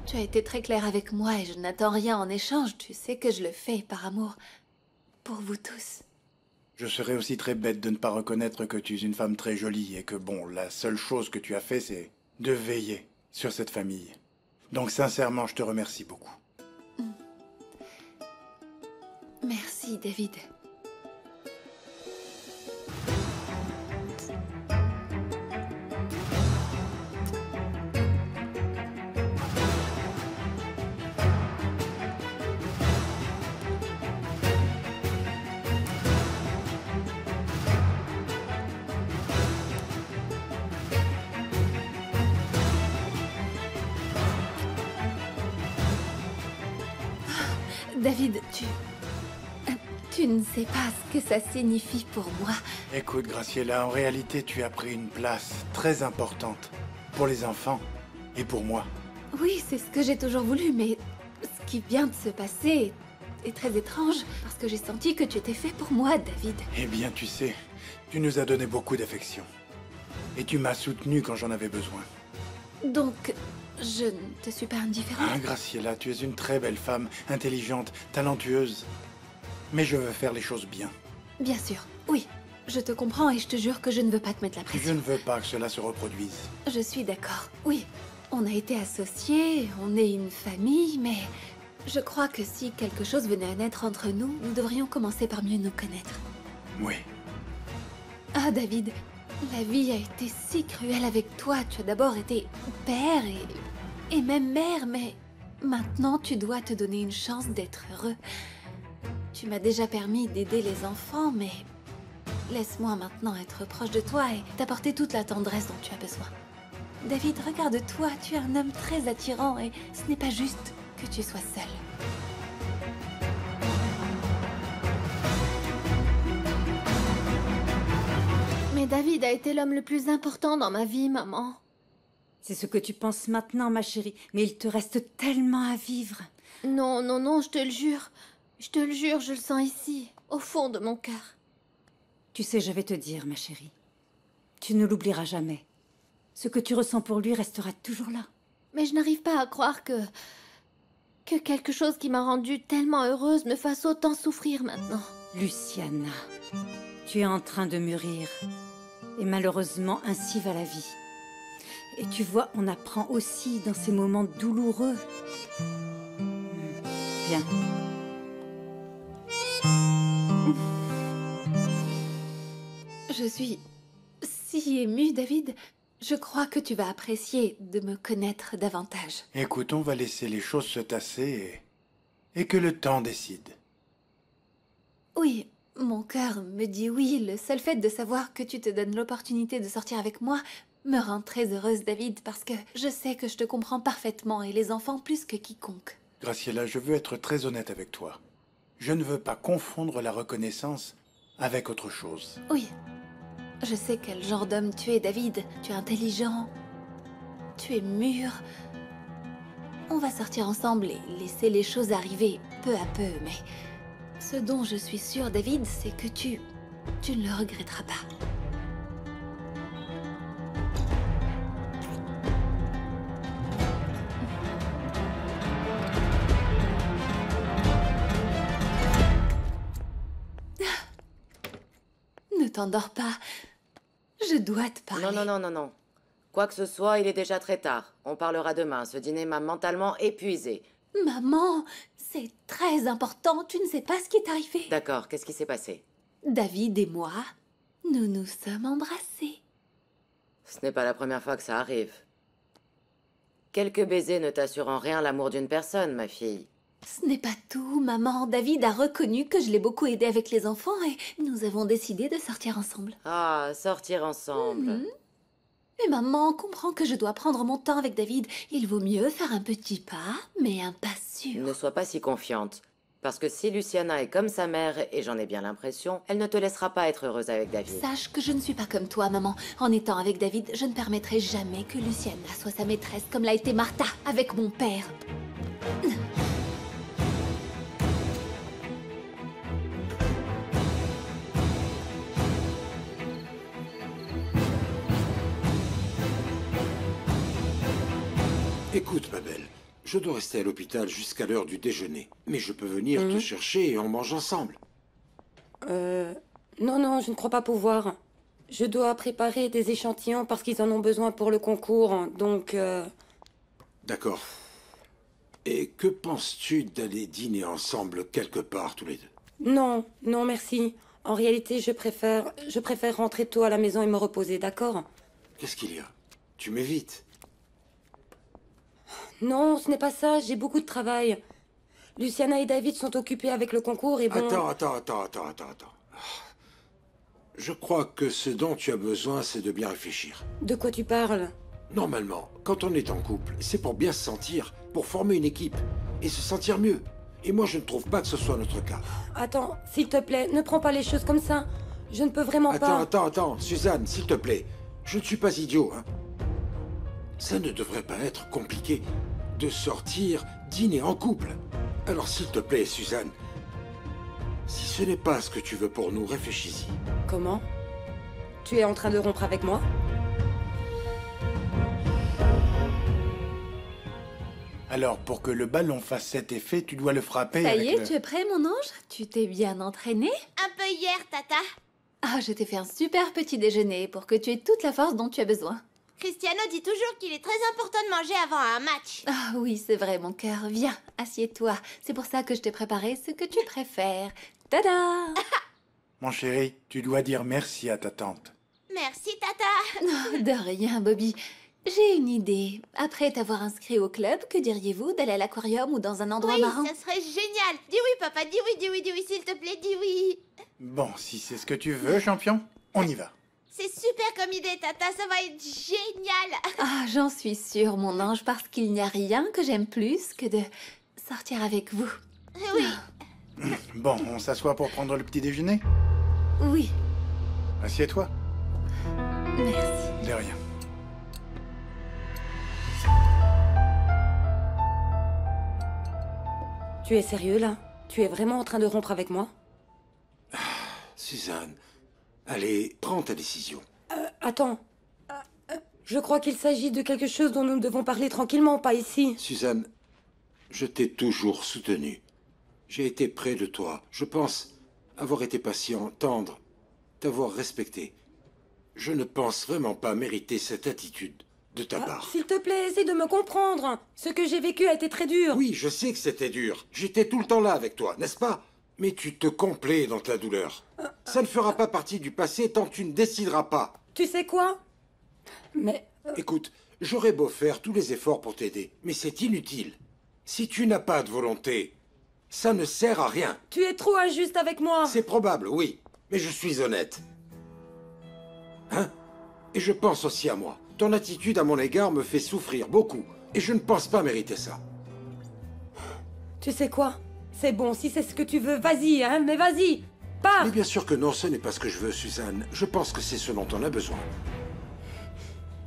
Tu as été très clair avec moi et je n'attends rien en échange. Tu sais que je le fais par amour. Pour vous tous. Je serais aussi très bête de ne pas reconnaître que tu es une femme très jolie et que bon, la seule chose que tu as fait, c'est de veiller sur cette famille. Donc sincèrement, je te remercie beaucoup. Merci, David. David, tu ne sais pas ce que ça signifie pour moi. Écoute, Graciela, en réalité, tu as pris une place très importante pour les enfants et pour moi. Oui, c'est ce que j'ai toujours voulu, mais ce qui vient de se passer est très étrange, parce que j'ai senti que tu étais fait pour moi, David. Eh bien, tu sais, tu nous as donné beaucoup d'affection. Et tu m'as soutenu quand j'en avais besoin. Donc, je ne te suis pas indifférente. Hein, Graciela, tu es une très belle femme, intelligente, talentueuse. Mais je veux faire les choses bien. Bien sûr, oui. Je te comprends et je te jure que je ne veux pas te mettre la Je pression. ne veux pas que cela se reproduise. Je suis d'accord, oui. On a été associés, on est une famille, mais je crois que si quelque chose venait à naître entre nous, nous devrions commencer par mieux nous connaître. Oui. Ah, David, la vie a été si cruelle avec toi. Tu as d'abord été père et même mère, mais maintenant tu dois te donner une chance d'être heureux. Tu m'as déjà permis d'aider les enfants, mais laisse-moi maintenant être proche de toi et t'apporter toute la tendresse dont tu as besoin. David, regarde-toi, tu es un homme très attirant et ce n'est pas juste que tu sois seul. Mais David a été l'homme le plus important dans ma vie, maman. C'est ce que tu penses maintenant, ma chérie, mais il te reste tellement à vivre. Non, non, non, je te le jure. Je te le jure, je le sens ici, au fond de mon cœur. Tu sais, je vais te dire, ma chérie, tu ne l'oublieras jamais. Ce que tu ressens pour lui restera toujours là. Mais je n'arrive pas à croire que quelque chose qui m'a rendue tellement heureuse me fasse autant souffrir maintenant. Luciana, tu es en train de mûrir. Et malheureusement, ainsi va la vie. Et tu vois, on apprend aussi dans ces moments douloureux. Viens. Je suis si émue, David. Je crois que tu vas apprécier de me connaître davantage. Écoute, on va laisser les choses se tasser et que le temps décide. Oui, mon cœur me dit oui. Le seul fait de savoir que tu te donnes l'opportunité de sortir avec moi me rend très heureuse, David, parce que je sais que je te comprends parfaitement et les enfants plus que quiconque. Graciela, je veux être très honnête avec toi. Je ne veux pas confondre la reconnaissance avec autre chose. Oui, je sais quel genre d'homme tu es, David. Tu es intelligent, tu es mûr. On va sortir ensemble et laisser les choses arriver peu à peu, mais ce dont je suis sûre, David, c'est que tu ne le regretteras pas. Ne t'endors pas. Je dois te parler. Non, non, non, non, non. Quoi que ce soit, il est déjà très tard. On parlera demain. Ce dîner m'a mentalement épuisée. Maman, c'est très important. Tu ne sais pas ce qui est arrivé. D'accord, qu'est-ce qui s'est passé? David et moi, nous nous sommes embrassés. Ce n'est pas la première fois que ça arrive. Quelques baisers ne t'assurent en rien l'amour d'une personne, ma fille. Ce n'est pas tout, maman. David a reconnu que je l'ai beaucoup aidé avec les enfants et nous avons décidé de sortir ensemble. Ah, sortir ensemble. Mais maman comprend que je dois prendre mon temps avec David. Il vaut mieux faire un petit pas, mais un pas sûr. Ne sois pas si confiante. Parce que si Luciana est comme sa mère, et j'en ai bien l'impression, elle ne te laissera pas être heureuse avec David. Sache que je ne suis pas comme toi, maman. En étant avec David, je ne permettrai jamais que Luciana soit sa maîtresse comme l'a été Martha avec mon père. Écoute, ma belle, Je dois rester à l'hôpital jusqu'à l'heure du déjeuner. Mais je peux venir te chercher et on mange ensemble. Non, non, je ne crois pas pouvoir. Je dois préparer des échantillons parce qu'ils en ont besoin pour le concours, donc... D'accord. Et que penses-tu d'aller dîner ensemble quelque part tous les deux? Non, non, merci. En réalité, je préfère rentrer tôt à la maison et me reposer, d'accord? Qu'est-ce qu'il y a? Tu m'évites. Non, ce n'est pas ça, j'ai beaucoup de travail. Luciana et David sont occupés avec le concours et bon... Attends. Je crois que ce dont tu as besoin, c'est de bien réfléchir. De quoi tu parles? Normalement, quand on est en couple, c'est pour bien se sentir, pour former une équipe et se sentir mieux. Et moi, je ne trouve pas que ce soit notre cas. Attends, s'il te plaît, ne prends pas les choses comme ça. Je ne peux vraiment pas... Attends, Suzanne, s'il te plaît. Je ne suis pas idiot, hein. Ça ne devrait pas être compliqué de sortir, dîner en couple. Alors s'il te plaît, Suzanne, si ce n'est pas ce que tu veux pour nous, réfléchis-y. Comment? Tu es en train de rompre avec moi? Alors, pour que le ballon fasse cet effet, tu dois le frapper Ça y avec est, tu es prêt, mon ange? Tu t'es bien entraîné? Un peu hier, Tata. Ah, je t'ai fait un super petit déjeuner pour que tu aies toute la force dont tu as besoin. Cristiano dit toujours qu'il est très important de manger avant un match. Ah oui, c'est vrai, mon cœur. Viens, assieds-toi. C'est pour ça que je t'ai préparé ce que tu préfères. Tada! Mon chéri, tu dois dire merci à ta tante. Merci, Tata. De rien, Bobby. J'ai une idée. Après t'avoir inscrit au club, que diriez-vous d'aller à l'aquarium ou dans un endroit Oui, marrant? ça serait génial. Dis oui, papa, dis oui, s'il te plaît, dis oui. Bon, si c'est ce que tu veux, champion, on y va. C'est super comme idée, Tata, ça va être génial. Ah, j'en suis sûre, mon ange, parce qu'il n'y a rien que j'aime plus que de sortir avec vous. Oui. Bon, on s'assoit pour prendre le petit déjeuner? Oui, Assieds-toi. merci. De rien. Tu es sérieux, là? Tu es vraiment en train de rompre avec moi? Suzanne, allez, prends ta décision. Attends. Je crois qu'il s'agit de quelque chose dont nous devons parler tranquillement, pas ici. Suzanne, je t'ai toujours soutenu. J'ai été près de toi. Je pense avoir été patient, tendre, t'avoir respecté. Je ne pense vraiment pas mériter cette attitude de ta part. S'il te plaît, essaie de me comprendre. Ce que j'ai vécu a été très dur. Oui, je sais que c'était dur. J'étais tout le temps là avec toi, n'est-ce pas? Mais tu te complais dans ta douleur. Ça ne fera pas partie du passé tant que tu ne décideras pas. Tu sais quoi? Mais... Écoute, j'aurais beau faire tous les efforts pour t'aider, mais c'est inutile. Si tu n'as pas de volonté, ça ne sert à rien. tu es trop injuste avec moi. C'est probable, oui, mais je suis honnête. Hein? Et je pense aussi à moi. Ton attitude à mon égard me fait souffrir beaucoup, et je ne pense pas mériter ça. Tu sais quoi? C'est bon, si c'est ce que tu veux, vas-y, hein, mais vas-y. Pars. Mais bien sûr que non, ce n'est pas ce que je veux, Suzanne. Je pense que c'est ce dont on a besoin.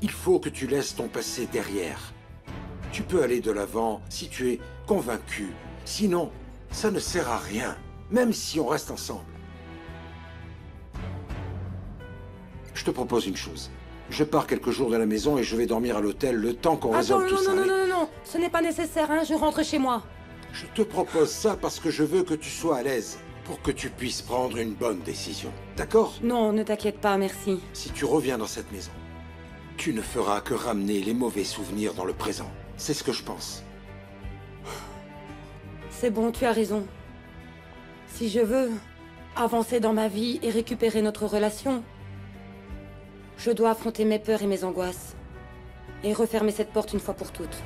Il faut que tu laisses ton passé derrière. Tu peux aller de l'avant si tu es convaincu. Sinon, ça ne sert à rien, même si on reste ensemble. Je te propose une chose. Je pars quelques jours de la maison et je vais dormir à l'hôtel le temps qu'on Attends, résolve tout ça. non. Ce n'est pas nécessaire, hein, je rentre chez moi. Je te propose ça parce que je veux que tu sois à l'aise, pour que tu puisses prendre une bonne décision. D'accord? Non, ne t'inquiète pas, merci. Si tu reviens dans cette maison, tu ne feras que ramener les mauvais souvenirs dans le présent. C'est ce que je pense. C'est bon, tu as raison. Si je veux avancer dans ma vie et récupérer notre relation, je dois affronter mes peurs et mes angoisses. Et refermer cette porte une fois pour toutes.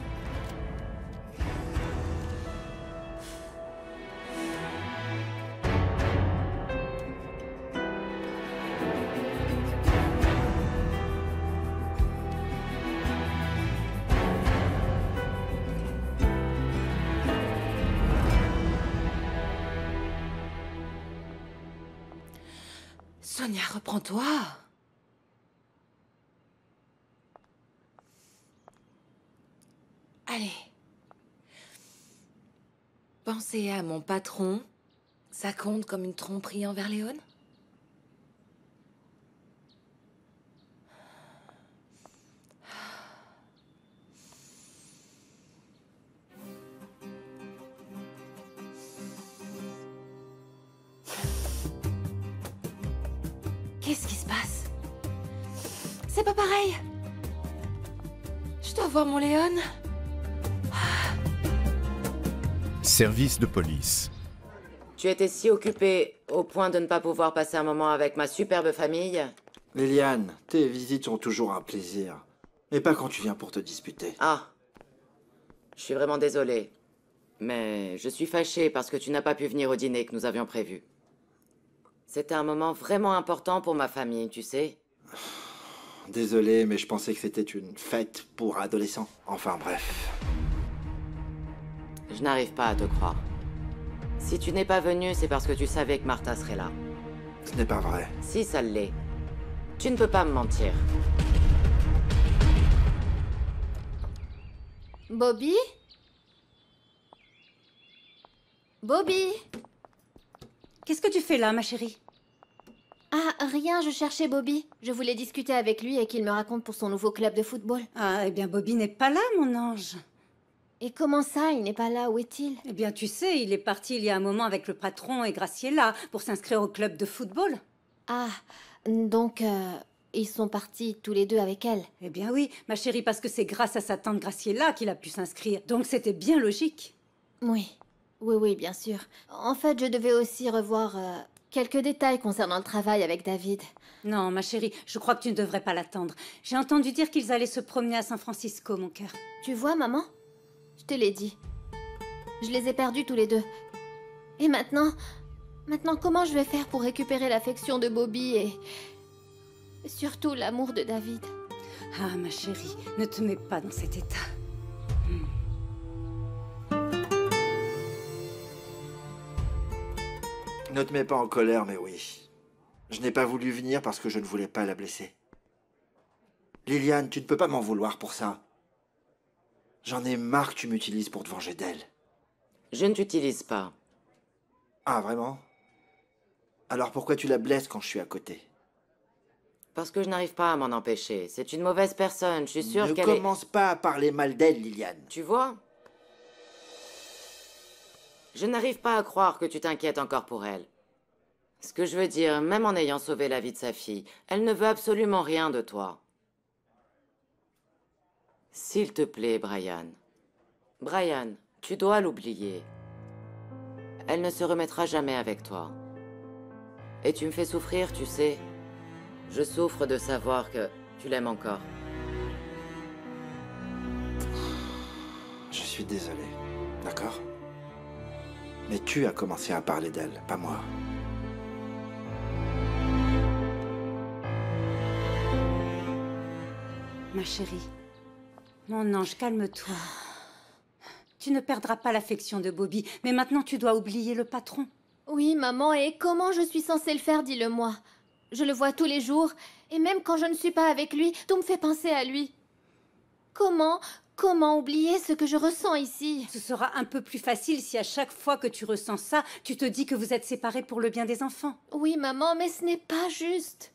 Sonia, reprends-toi. Allez. Penser à mon patron, ça compte comme une tromperie envers Léon? Qu'est-ce qui se passe? C'est pas pareil. Je dois voir mon Léon. Service de police. Tu étais si occupée au point de ne pas pouvoir passer un moment avec ma superbe famille. Liliane, tes visites sont toujours un plaisir. Mais pas quand tu viens pour te disputer. Ah. Je suis vraiment désolée. Mais je suis fâchée parce que tu n'as pas pu venir au dîner que nous avions prévu. C'était un moment vraiment important pour ma famille, tu sais. Désolé, mais je pensais que c'était une fête pour adolescents. Enfin bref. Je n'arrive pas à te croire. Si tu n'es pas venu, c'est parce que tu savais que Martha serait là. Ce n'est pas vrai. Si, ça l'est. Tu ne peux pas me mentir. Bobby? Bobby? Qu'est-ce que tu fais là, ma chérie? Ah, rien, je cherchais Bobby. Je voulais discuter avec lui et qu'il me raconte pour son nouveau club de football. Ah, eh bien, Bobby n'est pas là, mon ange. Et comment ça, il n'est pas là? Où est-il? Eh bien, tu sais, il est parti il y a un moment avec le patron et Graciela pour s'inscrire au club de football. Ah, donc, ils sont partis tous les deux avec elle. Eh bien oui, ma chérie, parce que c'est grâce à sa tante Graciela qu'il a pu s'inscrire. Donc c'était bien logique. Oui, oui, bien sûr. En fait, je devais aussi revoir quelques détails concernant le travail avec David. Non, ma chérie, je crois que tu ne devrais pas l'attendre. J'ai entendu dire qu'ils allaient se promener à San Francisco, mon cœur. Tu vois, maman? Je te l'ai dit. Je les ai perdus tous les deux. Et maintenant, comment je vais faire pour récupérer l'affection de Bobby et surtout l'amour de David? Ah, ma chérie, ne te mets pas dans cet état. Ne te mets pas en colère, mais oui. Je n'ai pas voulu venir parce que je ne voulais pas la blesser. Liliane, tu ne peux pas m'en vouloir pour ça. J'en ai marre que tu m'utilises pour te venger d'elle. Je ne t'utilise pas. Ah, vraiment? Alors pourquoi tu la blesses quand je suis à côté? Parce que je n'arrive pas à m'en empêcher. C'est une mauvaise personne, je suis sûre Ne qu'elle est... commence pas à parler mal d'elle, Liliane. Tu vois? Je n'arrive pas à croire que tu t'inquiètes encore pour elle. Ce que je veux dire, même en ayant sauvé la vie de sa fille, elle ne veut absolument rien de toi. S'il te plaît, Brian. Brian, tu dois l'oublier. Elle ne se remettra jamais avec toi. Et tu me fais souffrir, tu sais. Je souffre de savoir que tu l'aimes encore. Je suis désolé, d'accord? Mais tu as commencé à parler d'elle, pas moi. Ma chérie, mon ange, calme-toi. Tu ne perdras pas l'affection de Bobby, mais maintenant tu dois oublier le patron. Oui, maman, et comment je suis censée le faire, dis-le-moi. Je le vois tous les jours, et même quand je ne suis pas avec lui, tout me fait penser à lui. Comment oublier ce que je ressens ici? Ce sera un peu plus facile si à chaque fois que tu ressens ça, tu te dis que vous êtes séparés pour le bien des enfants. Oui, maman, mais ce n'est pas juste.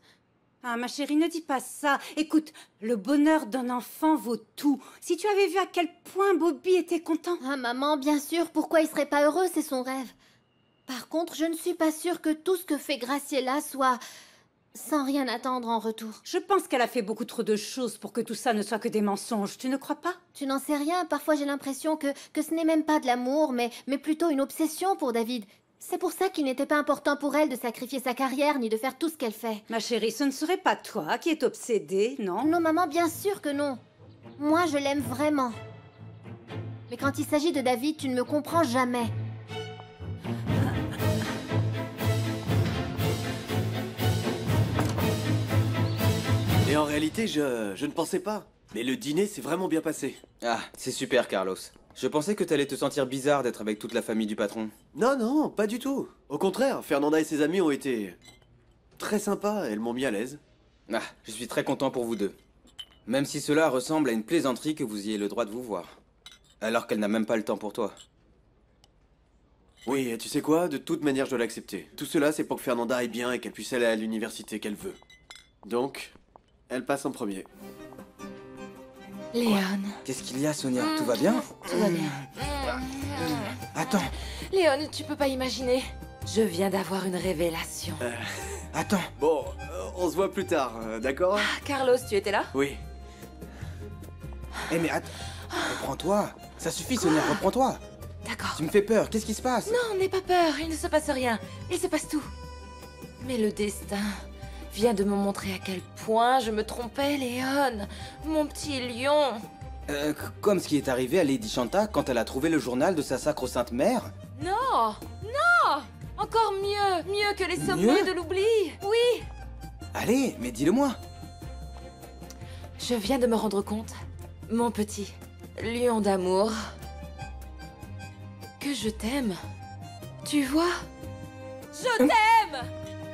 Ah, ma chérie, ne dis pas ça. Écoute, le bonheur d'un enfant vaut tout. Si tu avais vu à quel point Bobby était content. Ah, maman, bien sûr, pourquoi il serait pas heureux, c'est son rêve. Par contre, je ne suis pas sûre que tout ce que fait Graciela soit sans rien attendre en retour. Je pense qu'elle a fait beaucoup trop de choses pour que tout ça ne soit que des mensonges. Tu ne crois pas? Tu n'en sais rien, parfois j'ai l'impression que ce n'est même pas de l'amour, mais plutôt une obsession pour David. C'est pour ça qu'il n'était pas important pour elle de sacrifier sa carrière ni de faire tout ce qu'elle fait. Ma chérie, ce ne serait pas toi qui es obsédée, non? Non, maman, bien sûr que non. Moi, je l'aime vraiment. Mais quand il s'agit de David, tu ne me comprends jamais. Et en réalité, je ne pensais pas. Mais le dîner s'est vraiment bien passé. Ah, c'est super, Carlos. Je pensais que t'allais te sentir bizarre d'être avec toute la famille du patron. Non, pas du tout. Au contraire, Fernanda et ses amis ont été très sympas, elles m'ont mis à l'aise. Ah, je suis très content pour vous deux. Même si cela ressemble à une plaisanterie que vous ayez le droit de vous voir. Alors qu'elle n'a même pas le temps pour toi. Oui, et tu sais quoi? De toute manière, je dois l'accepter. Tout cela, c'est pour que Fernanda aille bien et qu'elle puisse aller à l'université qu'elle veut. Donc, elle passe en premier. Léon. Qu'est-ce qu'il y a, Sonia? Tout va bien? Tout va bien. Attends, Léon, tu peux pas imaginer. Je viens d'avoir une révélation. attends. Bon, On se voit plus tard, d'accord? Carlos, tu étais là? Oui. Eh mais attends, reprends-toi. Ça suffit, Sonia, reprends-toi. D'accord. Tu me fais peur, qu'est-ce qui se passe? Non, n'aie pas peur, il ne se passe rien. Il se passe tout. Mais le destin vient de me montrer à quel point je me trompais, Léon. Mon petit lion. Comme ce qui est arrivé à Lady Shanta quand elle a trouvé le journal de sa sacro-sainte mère? Non, non. Encore mieux, mieux que les sommets de l'oubli. Oui. Allez, mais dis-le-moi. Je viens de me rendre compte, mon petit lion d'amour, que je t'aime. Tu vois? Je t'aime!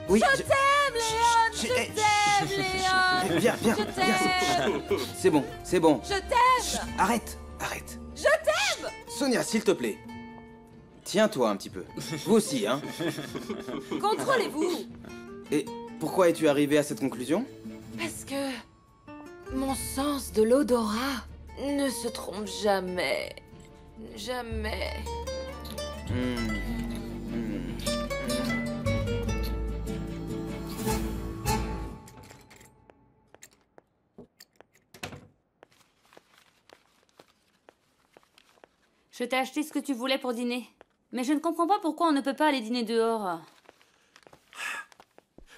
Oui, je t'aime, Léon! Je t'aime, Léon! Viens, viens, Je t'aime! viens. C'est bon, c'est bon. Je t'aime! Arrête, arrête. Je t'aime! Sonia, s'il te plaît. Tiens-toi un petit peu. Vous aussi, hein. Contrôlez-vous! Et pourquoi es-tu arrivé à cette conclusion? Parce que mon sens de l'odorat ne se trompe jamais. Jamais. Je t'ai acheté ce que tu voulais pour dîner. Mais je ne comprends pas pourquoi on ne peut pas aller dîner dehors.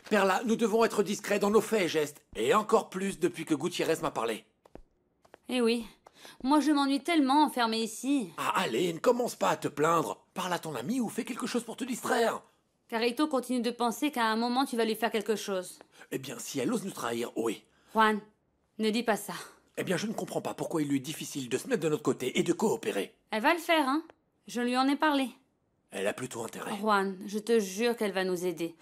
Perla, nous devons être discrets dans nos faits et gestes. Et encore plus depuis que Gutiérrez m'a parlé. Eh oui. Moi, je m'ennuie tellement enfermée ici. Ah, allez, ne commence pas à te plaindre. Parle à ton ami ou fais quelque chose pour te distraire. Carito continue de penser qu'à un moment, tu vas lui faire quelque chose. Eh bien, si elle ose nous trahir, oui. Juan, ne dis pas ça. Eh bien, je ne comprends pas pourquoi il lui est difficile de se mettre de notre côté et de coopérer. Elle va le faire, hein. Je lui en ai parlé. Elle a plutôt intérêt. Juan, je te jure qu'elle va nous aider.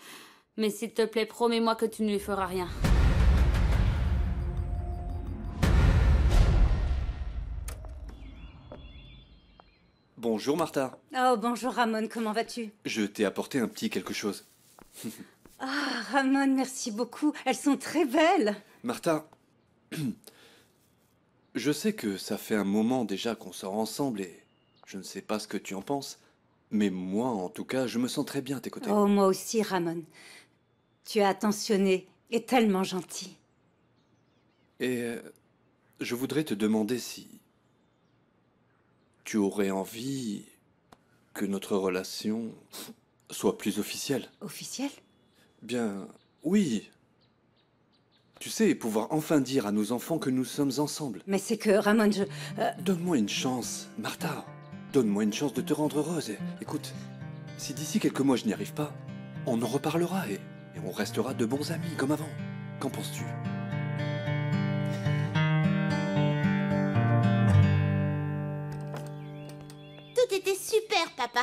Mais s'il te plaît, promets-moi que tu ne lui feras rien. Bonjour Martha. Oh, bonjour Ramon, comment vas-tu? Je t'ai apporté un petit quelque chose. Ah, Ramon, merci beaucoup. Elles sont très belles. Martha, je sais que ça fait un moment déjà qu'on sort ensemble et je ne sais pas ce que tu en penses, mais moi, en tout cas, je me sens très bien à tes côtés. Oh, moi aussi, Ramon. Tu es attentionné et tellement gentil. Et je voudrais te demander si tu aurais envie que notre relation soit plus officielle. Officielle? Bien, oui. Tu sais, pouvoir enfin dire à nos enfants que nous sommes ensemble. Mais c'est que, Ramon, Donne-moi une chance, Martha. Donne-moi une chance de te rendre heureuse. Et, écoute, si d'ici quelques mois je n'y arrive pas, on en reparlera et on restera de bons amis comme avant. Qu'en penses-tu? Tout était super, papa.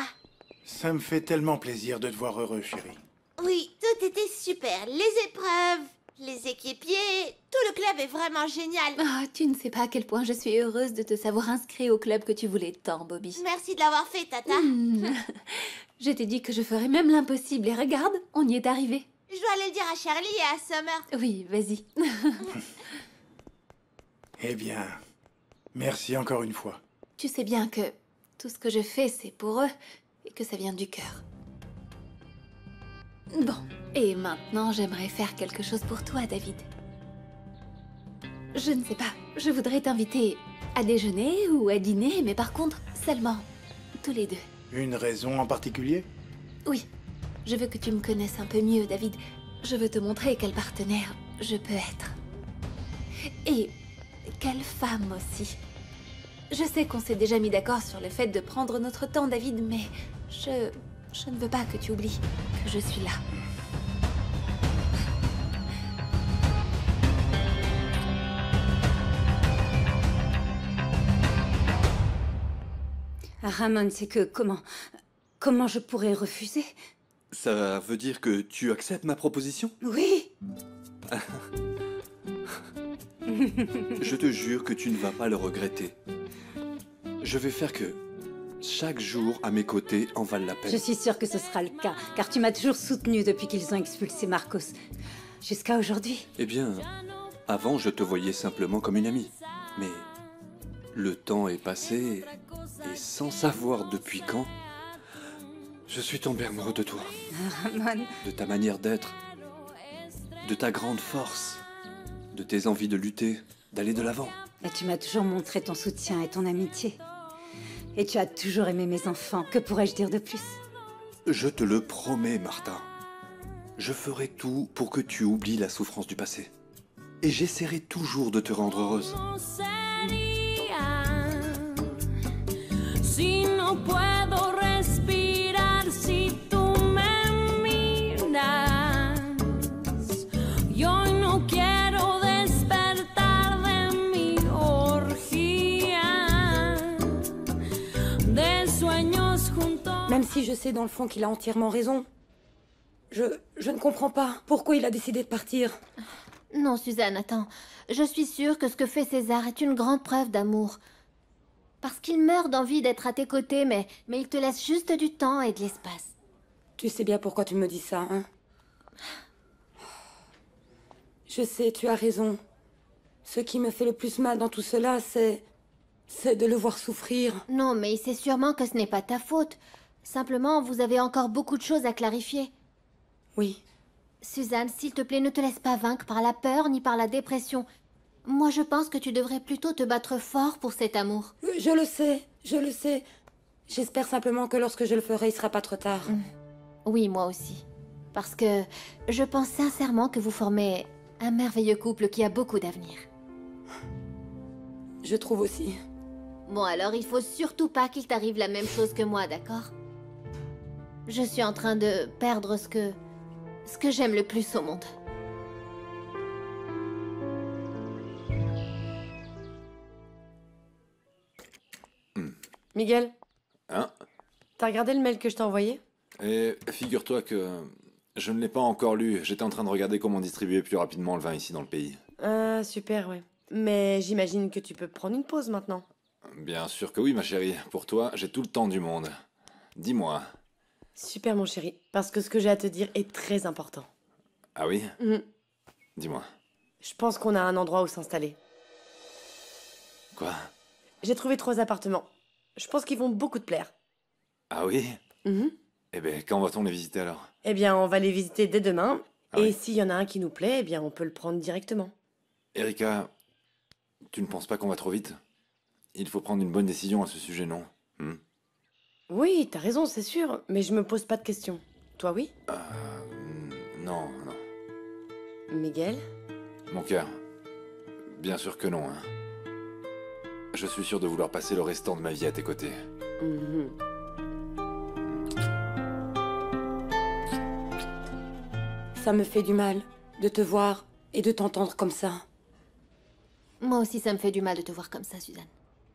Ça me fait tellement plaisir de te voir heureux, chérie. Oui, tout était super. Les épreuves, les équipiers, tout le club est vraiment génial. Ah, tu ne sais pas à quel point je suis heureuse de te savoir inscrit au club que tu voulais tant, Bobby. Merci de l'avoir fait, Tata. Je t'ai dit que je ferais même l'impossible et regarde, on y est arrivé. Je dois aller le dire à Charlie et à Summer. Oui, vas-y. Eh bien, merci encore une fois. Tu sais bien que tout ce que je fais, c'est pour eux et que ça vient du cœur. Bon, et maintenant, j'aimerais faire quelque chose pour toi, David. Je ne sais pas, je voudrais t'inviter à déjeuner ou à dîner, mais par contre, seulement tous les deux. Une raison en particulier? Oui, je veux que tu me connaisses un peu mieux, David. Je veux te montrer quel partenaire je peux être. Et quelle femme aussi. Je sais qu'on s'est déjà mis d'accord sur le fait de prendre notre temps, David, mais je ne veux pas que tu oublies que je suis là. Ah, Ramon, c'est que comment je pourrais refuser? Ça veut dire que tu acceptes ma proposition? Oui. Je te jure que tu ne vas pas le regretter. Je vais faire que chaque jour à mes côtés en vale la peine. Je suis sûre que ce sera le cas, car tu m'as toujours soutenue depuis qu'ils ont expulsé Marcos. Jusqu'à aujourd'hui. Eh bien, avant je te voyais simplement comme une amie. Mais le temps est passé et sans savoir depuis quand, je suis tombé amoureux de toi. Ah, Ramon. De ta manière d'être. de ta grande force, de tes envies de lutter, d'aller de l'avant. Et tu m'as toujours montré ton soutien et ton amitié. Et tu as toujours aimé mes enfants. Que pourrais-je dire de plus? Je te le promets, Martha. Je ferai tout pour que tu oublies la souffrance du passé. Et j'essaierai toujours de te rendre heureuse. Si no puedo respirar si tú me miras, yo no quiero despertar de mi orgía de sueños juntos. Même si je sais dans le fond qu'il a entièrement raison, je ne comprends pas pourquoi il a décidé de partir. Non, Suzanne, attends. Je suis sûre que ce que fait César est une grande preuve d'amour. Parce qu'il meurt d'envie d'être à tes côtés, mais il te laisse juste du temps et de l'espace. Tu sais bien pourquoi tu me dis ça, hein? Je sais, tu as raison. Ce qui me fait le plus mal dans tout cela, c'est de le voir souffrir. Non, mais il sait sûrement que ce n'est pas ta faute. Simplement, vous avez encore beaucoup de choses à clarifier. Oui. Suzanne, s'il te plaît, ne te laisse pas vaincre par la peur ni par la dépression. Moi, je pense que tu devrais plutôt te battre fort pour cet amour. Je le sais, je le sais. J'espère simplement que lorsque je le ferai, il sera pas trop tard. Oui, moi aussi. Parce que je pense sincèrement que vous formez un merveilleux couple qui a beaucoup d'avenir. Je trouve aussi. Bon, alors il faut surtout pas qu'il t'arrive la même chose que moi, d'accord? Je suis en train de perdre ce que j'aime le plus au monde. Miguel, Hein? t'as regardé le mail que je t'ai envoyé? Et figure-toi que je ne l'ai pas encore lu. J'étais en train de regarder comment distribuer plus rapidement le vin ici dans le pays. Ah, super, ouais. Mais j'imagine que tu peux prendre une pause maintenant. Bien sûr que oui, ma chérie. Pour toi, j'ai tout le temps du monde. Dis-moi. Super, mon chéri. Parce que ce que j'ai à te dire est très important. Ah oui? Mhm. Dis-moi. Je pense qu'on a un endroit où s'installer. Quoi? J'ai trouvé 3 appartements. Je pense qu'ils vont beaucoup te plaire. Ah oui? Mhm. Eh bien, quand va-t-on les visiter alors? Eh bien, on va les visiter dès demain. Ah et oui. s'il y en a un qui nous plaît, eh bien, on peut le prendre directement. Erika, tu ne penses pas qu'on va trop vite? Il faut prendre une bonne décision à ce sujet, non? Oui, t'as raison, c'est sûr. Mais je me pose pas de questions. Toi, oui? Non, non. Miguel? Mon cœur. Bien sûr que non, hein. Je suis sûr de vouloir passer le restant de ma vie à tes côtés. Mhm. Ça me fait du mal de te voir et de t'entendre comme ça. Moi aussi, ça me fait du mal de te voir comme ça, Suzanne.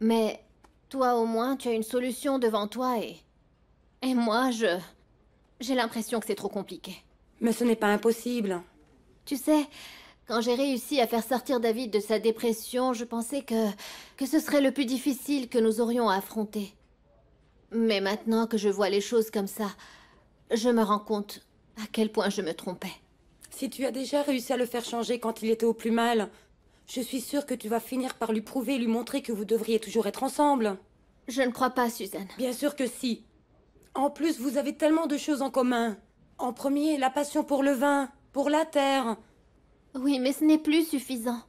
Mais toi, au moins, tu as une solution devant toi et moi, j'ai l'impression que c'est trop compliqué. Mais ce n'est pas impossible. Tu sais, quand j'ai réussi à faire sortir David de sa dépression, je pensais que ce serait le plus difficile que nous aurions à affronter. Mais maintenant que je vois les choses comme ça, je me rends compte à quel point je me trompais. Si tu as déjà réussi à le faire changer quand il était au plus mal, je suis sûre que tu vas finir par lui prouver et lui montrer que vous devriez toujours être ensemble. Je ne crois pas, Suzanne. Bien sûr que si. En plus, vous avez tellement de choses en commun. En premier, la passion pour le vin, pour la terre. Oui, mais ce n'est plus suffisant.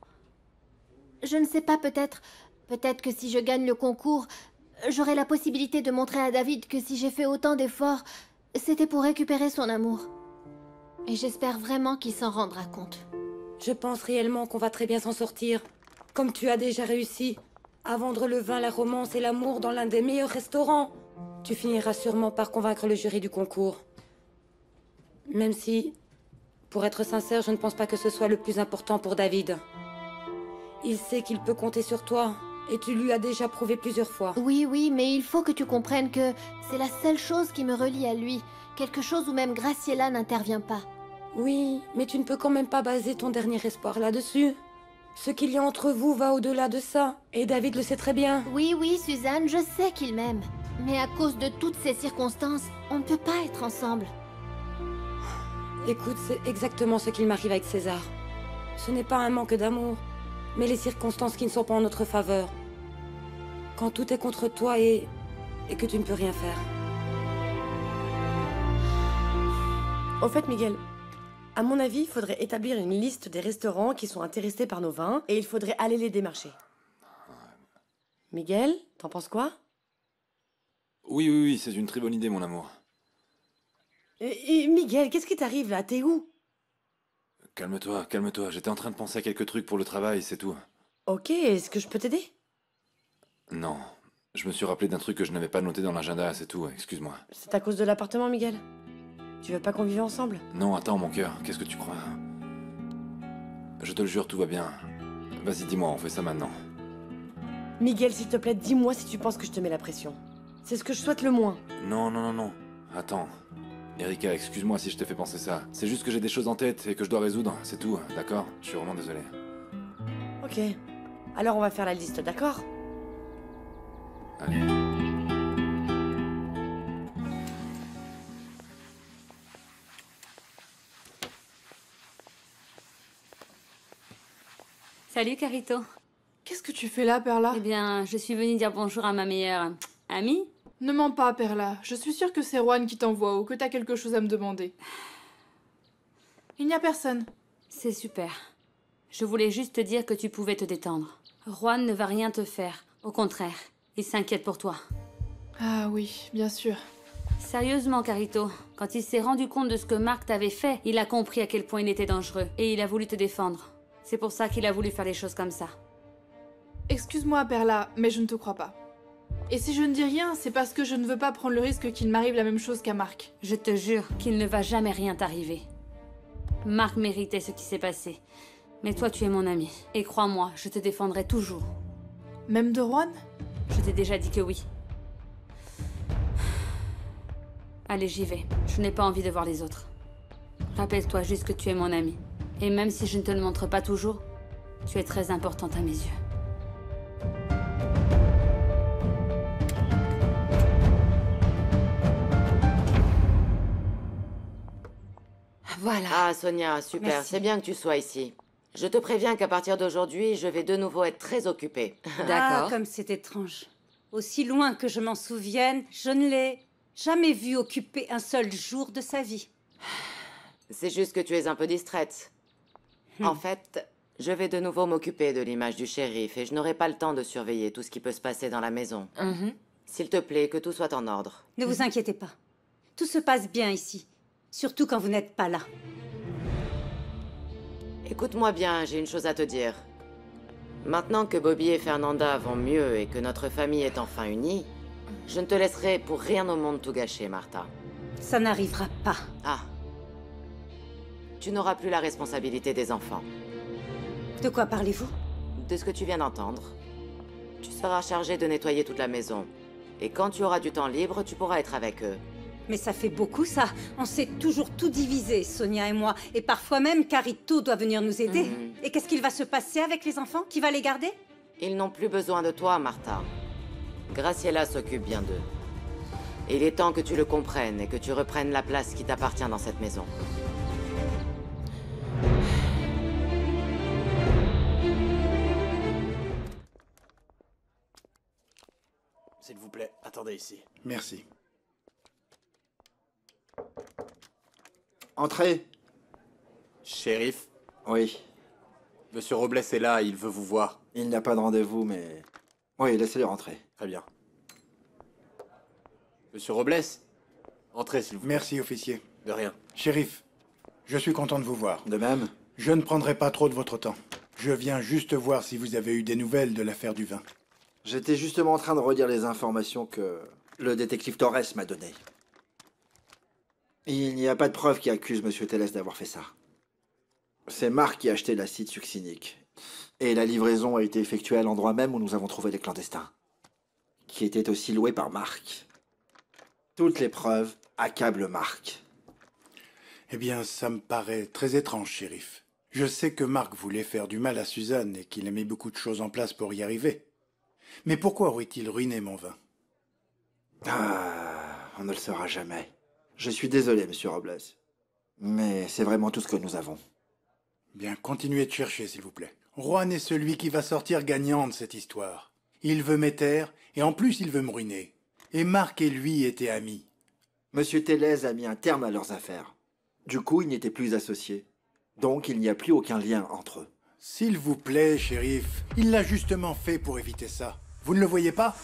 Je ne sais pas, peut-être que si je gagne le concours, j'aurai la possibilité de montrer à David que si j'ai fait autant d'efforts, c'était pour récupérer son amour. Et j'espère vraiment qu'il s'en rendra compte. Je pense réellement qu'on va très bien s'en sortir. Comme tu as déjà réussi à vendre le vin, la romance et l'amour dans l'un des meilleurs restaurants, tu finiras sûrement par convaincre le jury du concours. Même si, pour être sincère, je ne pense pas que ce soit le plus important pour David. Il sait qu'il peut compter sur toi, et tu lui as déjà prouvé plusieurs fois. Oui, mais il faut que tu comprennes que c'est la seule chose qui me relie à lui. Quelque chose où même Graciela n'intervient pas. Oui, mais tu ne peux quand même pas baser ton dernier espoir là-dessus. Ce qu'il y a entre vous va au-delà de ça, et David le sait très bien. Oui, Suzanne, je sais qu'il m'aime. Mais à cause de toutes ces circonstances, on ne peut pas être ensemble. Écoute, c'est exactement ce qu'il m'arrive avec César. Ce n'est pas un manque d'amour, mais les circonstances qui ne sont pas en notre faveur. Quand tout est contre toi et que tu ne peux rien faire. Au fait, Miguel, À mon avis, il faudrait établir une liste des restaurants qui sont intéressés par nos vins et il faudrait aller les démarcher. Miguel, t'en penses quoi? Oui, c'est une très bonne idée, mon amour. Et Miguel, qu'est-ce qui t'arrive là? T'es où? Calme-toi, calme-toi. J'étais en train de penser à quelques trucs pour le travail, c'est tout. Ok, est-ce que je peux t'aider? Non. Je me suis rappelé d'un truc que je n'avais pas noté dans l'agenda, c'est tout. Excuse-moi. C'est à cause de l'appartement, Miguel? Tu veux pas qu'on vive ensemble? Non, attends, mon cœur. Qu'est-ce que tu crois? Je te le jure, tout va bien. Vas-y, dis-moi, on fait ça maintenant. Miguel, s'il te plaît, dis-moi si tu penses que je te mets la pression. C'est ce que je souhaite le moins. Non. Attends. Erika, excuse-moi si je te fais penser ça. C'est juste que j'ai des choses en tête et que je dois résoudre, c'est tout, d'accord? Je suis vraiment désolé. Ok. Alors on va faire la liste, d'accord? Allez. Salut, Carito. Qu'est-ce que tu fais là, Perla? Eh bien, je suis venue dire bonjour à ma meilleure amie. Ne mens pas, Perla. Je suis sûre que c'est Juan qui t'envoie ou que t'as quelque chose à me demander. Il n'y a personne. C'est super. Je voulais juste te dire que tu pouvais te détendre. Juan ne va rien te faire. Au contraire, il s'inquiète pour toi. Ah oui, bien sûr. Sérieusement, Carito, quand il s'est rendu compte de ce que Marc t'avait fait, il a compris à quel point il était dangereux. Et il a voulu te défendre. C'est pour ça qu'il a voulu faire les choses comme ça. Excuse-moi, Perla, mais je ne te crois pas. Et si je ne dis rien, c'est parce que je ne veux pas prendre le risque qu'il m'arrive la même chose qu'à Marc. Je te jure qu'il ne va jamais rien t'arriver. Marc méritait ce qui s'est passé. Mais toi, tu es mon ami. Et crois-moi, je te défendrai toujours. Même de Juan? Je t'ai déjà dit que oui. Allez, j'y vais. Je n'ai pas envie de voir les autres. Rappelle-toi juste que tu es mon ami. Et même si je ne te le montre pas toujours, tu es très importante à mes yeux. Voilà. Ah, Sonia, super. Merci. C'est bien que tu sois ici. Je te préviens qu'à partir d'aujourd'hui, je vais de nouveau être très occupée. Ah, comme c'est étrange. Aussi loin que je m'en souvienne, je ne l'ai jamais vu occuper un seul jour de sa vie. C'est juste que tu es un peu distraite. En fait, je vais de nouveau m'occuper de l'image du shérif et je n'aurai pas le temps de surveiller tout ce qui peut se passer dans la maison. S'il te plaît, que tout soit en ordre. Ne vous inquiétez pas. Tout se passe bien ici. Surtout quand vous n'êtes pas là. Écoute-moi bien, j'ai une chose à te dire. Maintenant que Bobby et Fernanda vont mieux et que notre famille est enfin unie, je ne te laisserai pour rien au monde tout gâcher, Martha. Ça n'arrivera pas. Ah. Tu n'auras plus la responsabilité des enfants. De quoi parlez-vous? De ce que tu viens d'entendre. Tu seras chargée de nettoyer toute la maison. Et quand tu auras du temps libre, tu pourras être avec eux. Mais ça fait beaucoup, ça. On s'est toujours tout divisé, Sonia et moi. Et parfois même, Carito doit venir nous aider. Et qu'est-ce qu'il va se passer avec les enfants? Qui va les garder? Ils n'ont plus besoin de toi, Martha. Graciela s'occupe bien d'eux. Il est temps que tu le comprennes et que tu reprennes la place qui t'appartient dans cette maison. S'il vous plaît, attendez ici. Merci. Entrez. Shérif? Oui. Monsieur Robles est là, il veut vous voir. Il n'a pas de rendez-vous, mais... Oui, laissez-le rentrer. Très bien. Monsieur Robles? Entrez, s'il vous plaît. Merci, officier. De rien. Shérif, je suis content de vous voir. De même. Je ne prendrai pas trop de votre temps. Je viens juste voir si vous avez eu des nouvelles de l'affaire du vin. J'étais justement en train de redire les informations que le détective Torres m'a données. Il n'y a pas de preuve qui accuse Monsieur Tellez d'avoir fait ça. C'est Marc qui a acheté l'acide succinique. Et la livraison a été effectuée à l'endroit même où nous avons trouvé les clandestins. Qui étaient aussi loués par Marc. Toutes les preuves accablent Marc. Eh bien, ça me paraît très étrange, shérif. Je sais que Marc voulait faire du mal à Suzanne et qu'il a mis beaucoup de choses en place pour y arriver. Mais pourquoi aurait-il ruiné mon vin? Ah, on ne le saura jamais. Je suis désolé, Monsieur Robles. Mais c'est vraiment tout ce que nous avons. Bien, continuez de chercher, s'il vous plaît. Juan est celui qui va sortir gagnant de cette histoire. Il veut m'étaire, et en plus il veut me ruiner. Et Marc et lui étaient amis. Monsieur Tellez a mis un terme à leurs affaires. Du coup, ils n'étaient plus associés. Donc, il n'y a plus aucun lien entre eux. S'il vous plaît, shérif, il l'a justement fait pour éviter ça. Vous ne le voyez pas?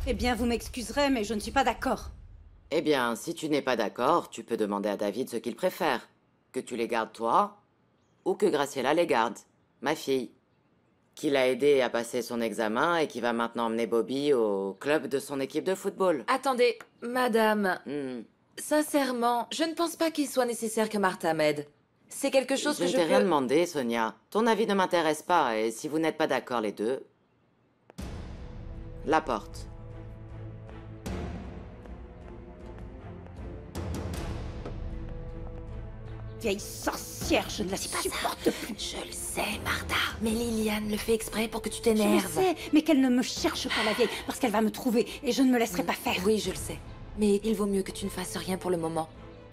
Eh bien, vous m'excuserez, mais je ne suis pas d'accord. Eh bien, si tu n'es pas d'accord, tu peux demander à David ce qu'il préfère. Que tu les gardes toi, ou que Graciela les garde, ma fille. Qui l'a aidé à passer son examen et qui va maintenant emmener Bobby au club de son équipe de football. Attendez, madame. Sincèrement, je ne pense pas qu'il soit nécessaire que Martha m'aide. C'est quelque chose que je ne t'ai peux... rien demandé, Sonia. Ton avis ne m'intéresse pas, et si vous n'êtes pas d'accord les deux... La porte. Vieille sorcière, je ne la supporte plus. Je le sais, Martha. Mais Liliane le fait exprès pour que tu Je t'énerves. le sais, mais qu'elle ne me cherche pas, la vieille, parce qu'elle va me trouver, et je ne me laisserai pas faire. Oui, je le sais. Mais il vaut mieux que tu ne fasses rien pour le moment.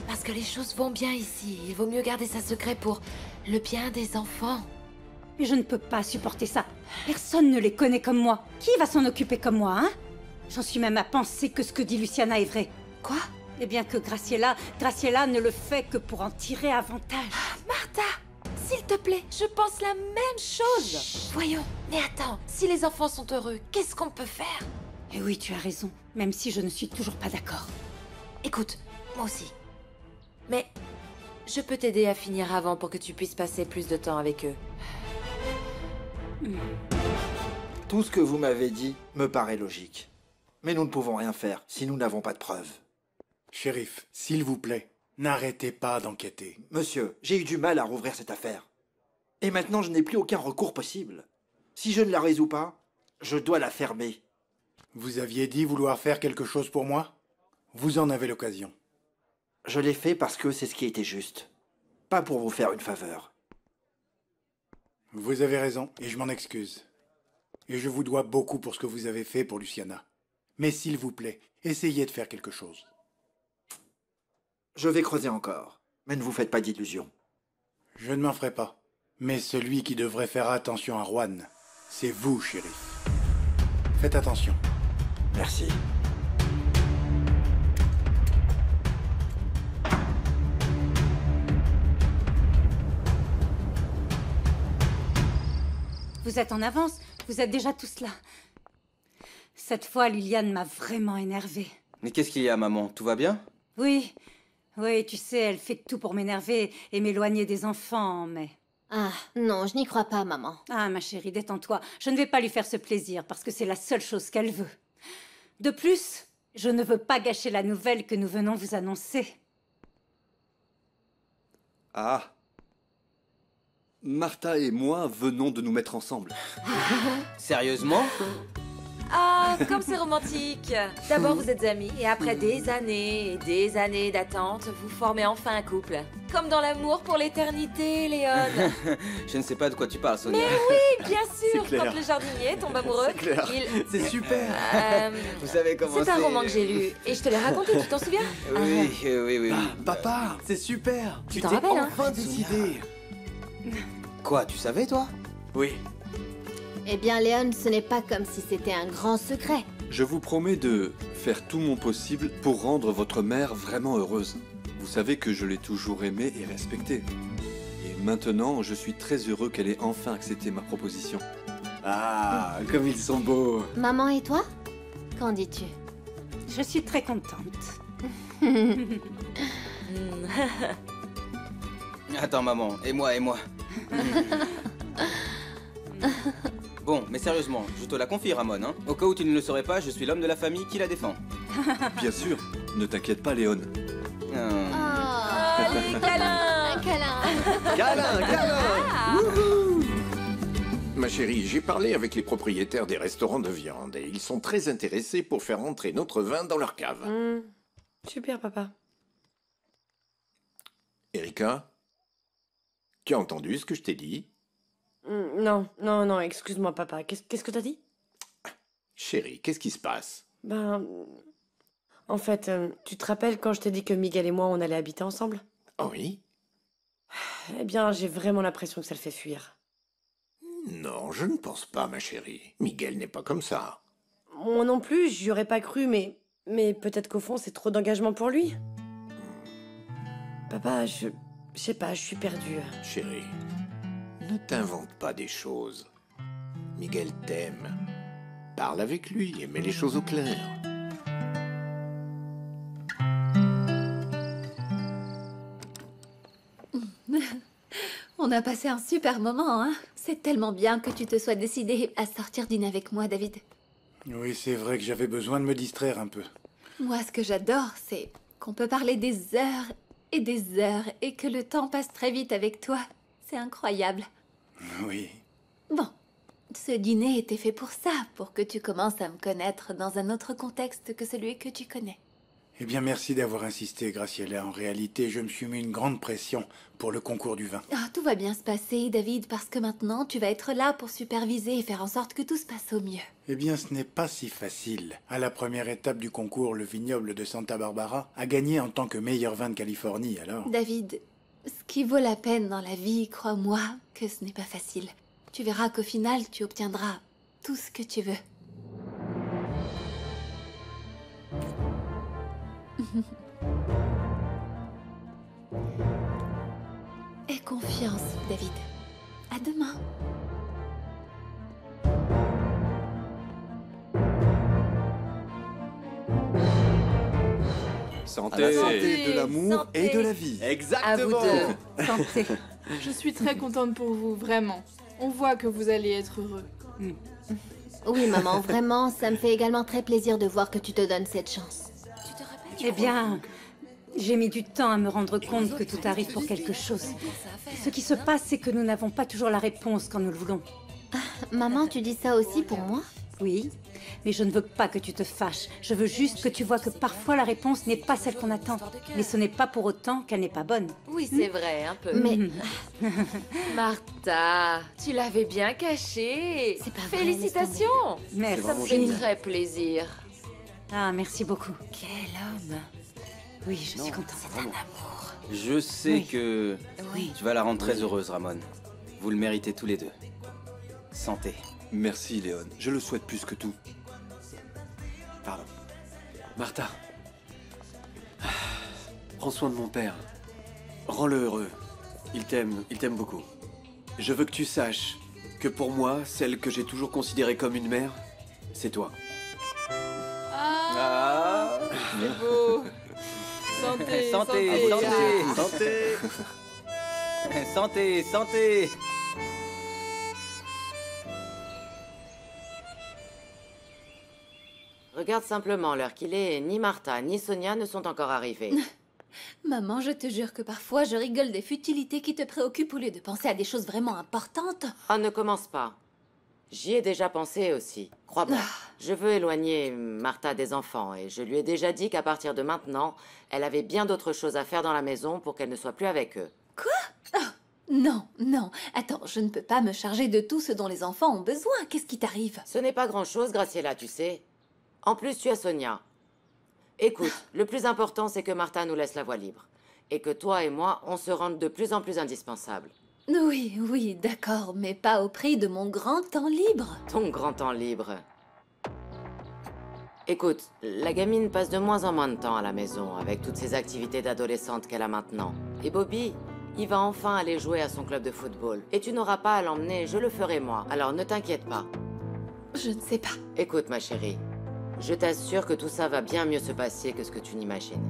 Parce que les choses vont bien ici. Il vaut mieux garder ça secret pour le bien des enfants. Mais je ne peux pas supporter ça. Personne ne les connaît comme moi. Qui va s'en occuper comme moi, hein? J'en suis même à penser que ce que dit Luciana est vrai. Quoi? Eh bien que Graciela ne le fait que pour en tirer avantage. Martha, s'il te plaît, je pense la même chose. Chut. Voyons, mais attends, si les enfants sont heureux, qu'est-ce qu'on peut faire? Eh oui, tu as raison, même si je ne suis toujours pas d'accord. Écoute, moi aussi. Mais je peux t'aider à finir avant pour que tu puisses passer plus de temps avec eux. Tout ce que vous m'avez dit me paraît logique. Mais nous ne pouvons rien faire si nous n'avons pas de preuves. Shérif, s'il vous plaît, n'arrêtez pas d'enquêter. Monsieur, j'ai eu du mal à rouvrir cette affaire. Et maintenant, je n'ai plus aucun recours possible. Si je ne la résous pas, je dois la fermer. Vous aviez dit vouloir faire quelque chose pour moi? Vous en avez l'occasion. Je l'ai fait parce que c'est ce qui était juste. Pas pour vous faire une faveur. Vous avez raison, et je m'en excuse. Et je vous dois beaucoup pour ce que vous avez fait pour Luciana. Mais s'il vous plaît, essayez de faire quelque chose. Je vais creuser encore, mais ne vous faites pas d'illusions. Je ne m'en ferai pas. Mais celui qui devrait faire attention à Juan, c'est vous, shérif. Faites attention. Merci. Vous êtes en avance, vous êtes déjà tous là. Cette fois, Liliane m'a vraiment énervée. Mais qu'est-ce qu'il y a, maman? Tout va bien? Oui, tu sais, elle fait tout pour m'énerver et m'éloigner des enfants, mais... Ah, non, je n'y crois pas, maman. Ah, ma chérie, détends-toi. Je ne vais pas lui faire ce plaisir, parce que c'est la seule chose qu'elle veut. De plus, je ne veux pas gâcher la nouvelle que nous venons vous annoncer. Ah. Martha et moi venons de nous mettre ensemble. Sérieusement? Ah, comme c'est romantique. D'abord, vous êtes amis, et après des années et des années d'attente, vous formez enfin un couple. Comme dans l'amour pour l'éternité, Léon. Je ne sais pas de quoi tu parles, Sonia. Mais oui, bien sûr. clair. Quand le jardinier tombe amoureux, C'est clair. C'est super. Vous savez comment c'est. C'est un roman que j'ai lu, et je te l'ai raconté, tu t'en souviens? Oui. Papa, c'est super. Tu t'en rappelles, hein? Enfin décidé. Quoi, tu savais, toi? Oui. Eh bien, Léon, ce n'est pas comme si c'était un grand secret. Je vous promets de faire tout mon possible pour rendre votre mère vraiment heureuse. Vous savez que je l'ai toujours aimée et respectée. Et maintenant, je suis très heureux qu'elle ait enfin accepté ma proposition. Ah, comme ils sont beaux. Maman et toi? Qu'en dis-tu? Je suis très contente. Attends, maman, et moi. Bon, mais sérieusement, je te la confie, Ramon, hein. Au cas où tu ne le saurais pas, je suis l'homme de la famille qui la défend. Bien sûr, ne t'inquiète pas, Léon. Un câlin. Câlin. Ma chérie, j'ai parlé avec les propriétaires des restaurants de viande et ils sont très intéressés pour faire entrer notre vin dans leur cave. Super, papa. Erika, tu as entendu ce que je t'ai dit? Non, excuse-moi, papa. Qu'est-ce que t'as dit? Chérie, qu'est-ce qui se passe? En fait, tu te rappelles quand je t'ai dit que Miguel et moi, on allait habiter ensemble? Oh oui? Eh bien, j'ai vraiment l'impression que ça le fait fuir. Non, je ne pense pas, ma chérie. Miguel n'est pas comme ça. Moi non plus, j'y aurais pas cru, mais peut-être qu'au fond, c'est trop d'engagement pour lui. Papa, je sais pas, je suis perdue. Chérie, ne t'invente pas des choses. Miguel t'aime. Parle avec lui et mets les choses au clair. On a passé un super moment, hein. C'est tellement bien que tu te sois décidé à sortir dîner avec moi, David. Oui, c'est vrai que j'avais besoin de me distraire un peu. Moi, ce que j'adore, c'est qu'on peut parler des heures et que le temps passe très vite avec toi. C'est incroyable. Oui. Bon, ce dîner était fait pour ça, pour que tu commences à me connaître dans un autre contexte que celui que tu connais. Eh bien, merci d'avoir insisté, Graciela. En réalité, je me suis mis une grande pression pour le concours du vin. Ah, tout va bien se passer, David, parce que maintenant, tu vas être là pour superviser et faire en sorte que tout se passe au mieux. Eh bien, ce n'est pas si facile. À la première étape du concours, le vignoble de Santa Barbara a gagné en tant que meilleur vin de Californie, alors... David, ce qui vaut la peine dans la vie, crois-moi que ce n'est pas facile. Tu verras qu'au final, tu obtiendras tout ce que tu veux. Aie confiance, David. À demain. Santé, À la santé. de l'amour Santé. et de la vie. Exactement. À vous deux. Santé. Je suis très contente pour vous, vraiment. On voit que vous allez être heureux. Oui, maman, vraiment, ça me fait également très plaisir de voir que tu te donnes cette chance. Eh bien, j'ai mis du temps à me rendre compte que tout arrive pour quelque chose. Ce qui se passe, c'est que nous n'avons pas toujours la réponse quand nous le voulons. Maman, tu dis ça aussi pour moi? Oui, mais je ne veux pas que tu te fâches. Je veux juste que tu vois que parfois la réponse n'est pas celle qu'on attend. Mais ce n'est pas pour autant qu'elle n'est pas bonne. Oui, c'est vrai, un peu. Mais... Martha, tu l'avais bien caché. C'est pas vrai, Félicitations. Merci. Ça me fait très plaisir. Ah, merci beaucoup. Quel homme. Oui, je suis contente. C'est un amour. Je sais Oui. que Oui. tu vas la rendre très heureuse, Ramon. Vous le méritez tous les deux. Santé. Merci, Léon. Je le souhaite plus que tout. Pardon. Martha. Prends soin de mon père. Rends-le heureux. Il t'aime beaucoup. Je veux que tu saches que pour moi, celle que j'ai toujours considérée comme une mère, c'est toi. Ah, c'est beau. Santé, Santé, santé, santé. santé. Santé, santé. Regarde simplement l'heure qu'il est, et ni Martha ni Sonia ne sont encore arrivées. Maman, je te jure que parfois je rigole des futilités qui te préoccupent au lieu de penser à des choses vraiment importantes. Ah, ne commence pas. J'y ai déjà pensé aussi. Crois-moi, je veux éloigner Martha des enfants et je lui ai déjà dit qu'à partir de maintenant, elle avait bien d'autres choses à faire dans la maison pour qu'elle ne soit plus avec eux. Non, non. Attends, je ne peux pas me charger de tout ce dont les enfants ont besoin. Qu'est-ce qui t'arrive? Ce n'est pas grand-chose, Graciela, tu sais. En plus, tu as Sonia. Écoute, le plus important, c'est que Martha nous laisse la voie libre. Et que toi et moi, on se rende de plus en plus indispensables. Oui, oui, d'accord, mais pas au prix de mon grand temps libre. Ton grand temps libre. Écoute, la gamine passe de moins en moins de temps à la maison avec toutes ces activités d'adolescente qu'elle a maintenant. Et Bobby, il va enfin aller jouer à son club de football. Et tu n'auras pas à l'emmener, je le ferai moi. Alors ne t'inquiète pas. Je ne sais pas. Écoute, ma chérie, je t'assure que tout ça va bien mieux se passer que ce que tu n'imagines.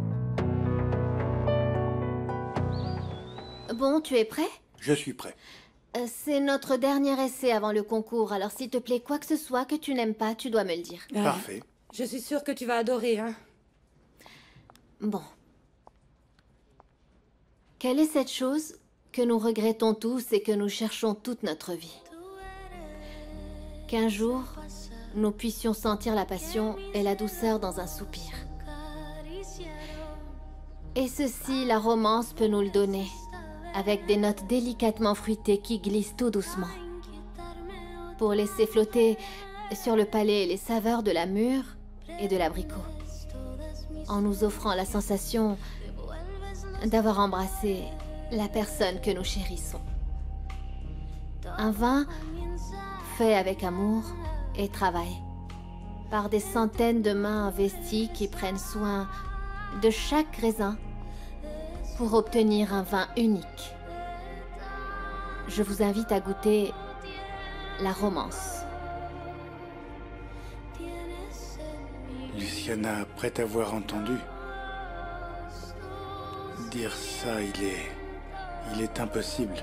Bon, tu es prêt? Je suis prêt. C'est notre dernier essai avant le concours, alors s'il te plaît, quoi que ce soit que tu n'aimes pas, tu dois me le dire. Parfait. Je suis sûre que tu vas adorer, hein. Bon. Quelle est cette chose que nous regrettons tous et que nous cherchons toute notre vie? Qu'un jour, nous puissions sentir la passion et la douceur dans un soupir. Et ceci, la romance peut nous le donner, avec des notes délicatement fruitées qui glissent tout doucement, pour laisser flotter sur le palais les saveurs de la mûre et de l'abricot, en nous offrant la sensation d'avoir embrassé la personne que nous chérissons. Un vin fait avec amour et travail, par des centaines de mains investies qui prennent soin de chaque raisin pour obtenir un vin unique. Je vous invite à goûter la romance. Luciana, après t'avoir entendu dire ça, il est impossible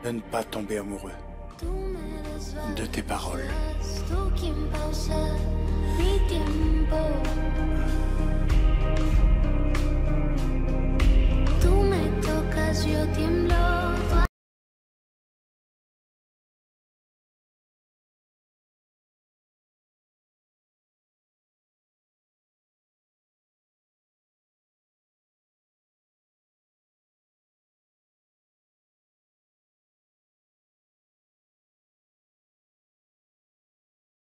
de ne pas tomber amoureux de tes paroles. Tú me tocas, yo tiemblo